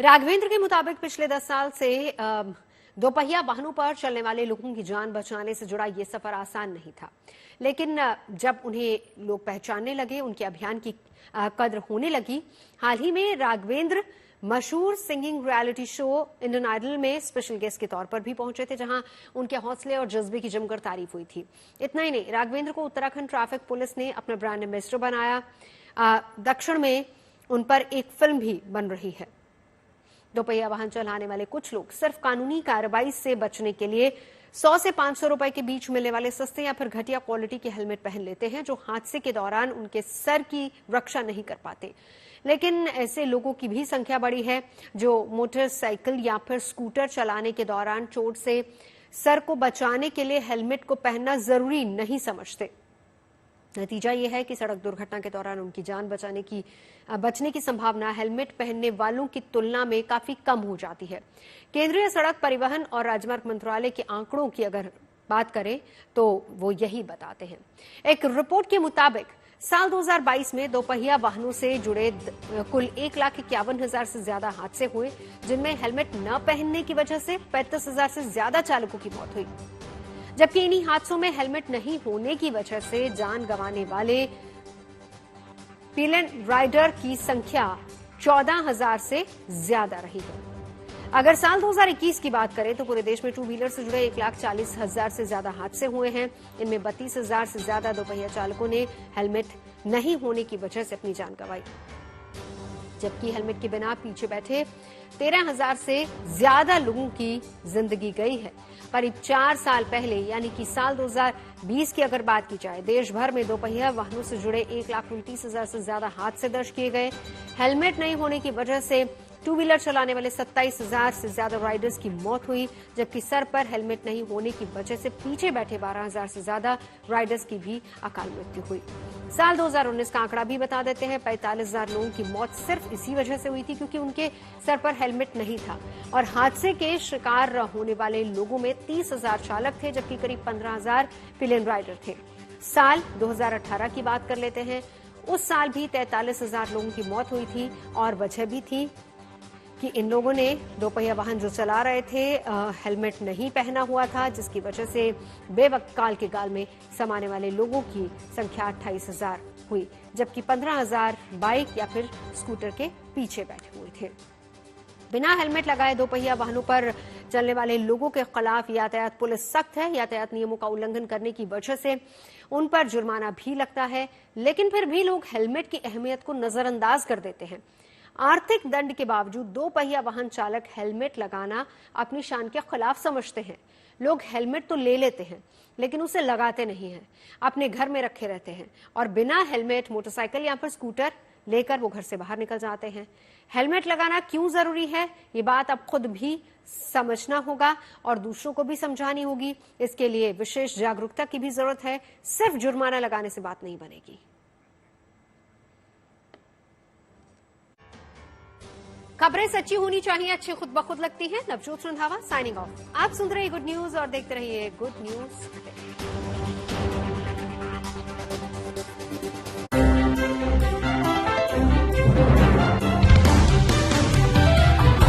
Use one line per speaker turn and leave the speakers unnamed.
राघवेंद्र के मुताबिक पिछले 10 साल से दोपहिया वाहनों पर चलने वाले लोगों की जान बचाने से जुड़ा ये सफर आसान नहीं था, लेकिन जब उन्हें लोग पहचानने लगे, उनके अभियान की कद्र होने लगी। हाल ही में राघवेंद्र मशहूर singing reality show Indian Idol में स्पेशल गेस्ट के तौर पर भी पहुंचे थे, जहां उनके हौसले और जज्बे की जमकर तारीफ हुई थी। इतना ही नहीं, राघवेंद्र को उत्तराखंड ट्रैफिक पुलिस ने अपना ब्रांड एम्बेसडर बनाया। दक्षिण में उन पर एक फिल्म भी बन रही है। दोपहिया वाहन चलाने वाले कुछ लोग सिर्फ कानूनी कार्रवाई से बचने के लिए 100 से 500 रुपए के बीच मिलने वाले सस्ते या फिर घटिया क्वालिटी के हेलमेट पहन लेते हैं, जो हादसे के दौरान उनके सर की रक्षा नहीं कर पाते। लेकिन ऐसे लोगों की भी संख्या बढ़ी है जो मोटरसाइकिल या फिर स्कूटर चलाने के दौरान चोट से सर को बचाने के लिए हेलमेट को पहनना जरूरी नहीं समझते। नतीजा यह है कि सड़क दुर्घटना के दौरान उनकी जान बचने की संभावना हेलमेट पहनने वालों की तुलना में काफी कम हो जाती है। केंद्रीय सड़क परिवहन और राजमार्ग मंत्रालय के आंकड़ों की अगर बात करें तो वो यही बताते हैं। एक रिपोर्ट के मुताबिक साल 2022 में दोपहिया वाहनों से जुड़े कुल 1,51,000 से ज्यादा हादसे हुए, जिनमें हेलमेट न पहनने की वजह से 35,000 से ज्यादा चालकों की मौत हुई। जबकि इन्हीं हादसों में हेलमेट नहीं होने की वजह से जान गंवाने वाले पीलेन राइडर की संख्या 14,000 से ज्यादा रही है। अगर साल 2021 की बात करें तो पूरे देश में टू व्हीलर से जुड़े 1,40,000 से ज्यादा हादसे हुए हैं। इनमें 32,000 से ज्यादा दोपहिया चालकों ने हेलमेट नहीं होने की वजह से अपनी जान गंवाई, जबकि हेलमेट के बिना पीछे बैठे 13,000 से ज्यादा लोगों की जिंदगी गई है। करीब 4 साल पहले यानी कि साल 2020 की अगर बात की जाए, देश भर में दोपहिया वाहनों से जुड़े 1,29,000 से ज्यादा हादसे दर्ज किए गए। हेलमेट नहीं होने की वजह से टू व्हीलर चलाने वाले 27,000 से ज्यादा राइडर्स की मौत हुई, जबकि सर पर हेलमेट नहीं होने की वजह से पीछे बैठे 12,000 से ज्यादा राइडर्स की भी अकाल मृत्यु हुई। साल 2019 का आंकड़ा भी बता देते हैं, 45,000 लोगों की मौत सिर्फ इसी वजह से हुई थी क्योंकि उनके सर पर हेलमेट नहीं था। और हादसे के शिकार होने वाले लोगों में 30,000 चालक थे, जबकि करीब 15,000 पिलेन राइडर थे। साल 2018 की बात कर लेते हैं, उस साल भी 43,000 लोगों की मौत हुई थी और वजह भी थी कि इन लोगों ने दोपहिया वाहन जो चला रहे थे हेलमेट नहीं पहना हुआ था, जिसकी वजह से बेवक्त काल के गाल में समाने वाले लोगों की संख्या 28,000 हुई, जबकि 15,000 बाइक या फिर स्कूटर के पीछे बैठे हुए थे। बिना हेलमेट लगाए दोपहिया वाहनों पर चलने वाले लोगों के खिलाफ यातायात पुलिस सख्त है। यातायात नियमों का उल्लंघन करने की वजह से उन पर जुर्माना भी लगता है, लेकिन फिर भी लोग हेलमेट की अहमियत को नजरअंदाज कर देते हैं। आर्थिक दंड के बावजूद दोपहिया वाहन चालक हेलमेट लगाना अपनी शान के खिलाफ समझते हैं। लोग हेलमेट तो ले लेते हैं लेकिन उसे लगाते नहीं हैं, अपने घर में रखे रहते हैं और बिना हेलमेट मोटरसाइकिल या फिर स्कूटर लेकर वो घर से बाहर निकल जाते हैं। हेलमेट लगाना क्यों जरूरी है, ये बात अब खुद भी समझना होगा और दूसरों को भी समझानी होगी। इसके लिए विशेष जागरूकता की भी जरूरत है। सिर्फ जुर्माना लगाने से बात नहीं बनेगी। खबरें सच्ची होनी चाहिए, अच्छी खुद ब खुद लगती हैं। Navjot Randhawa signing off. आप सुन रहे हैं गुड न्यूज और देखते रहिए गुड न्यूज।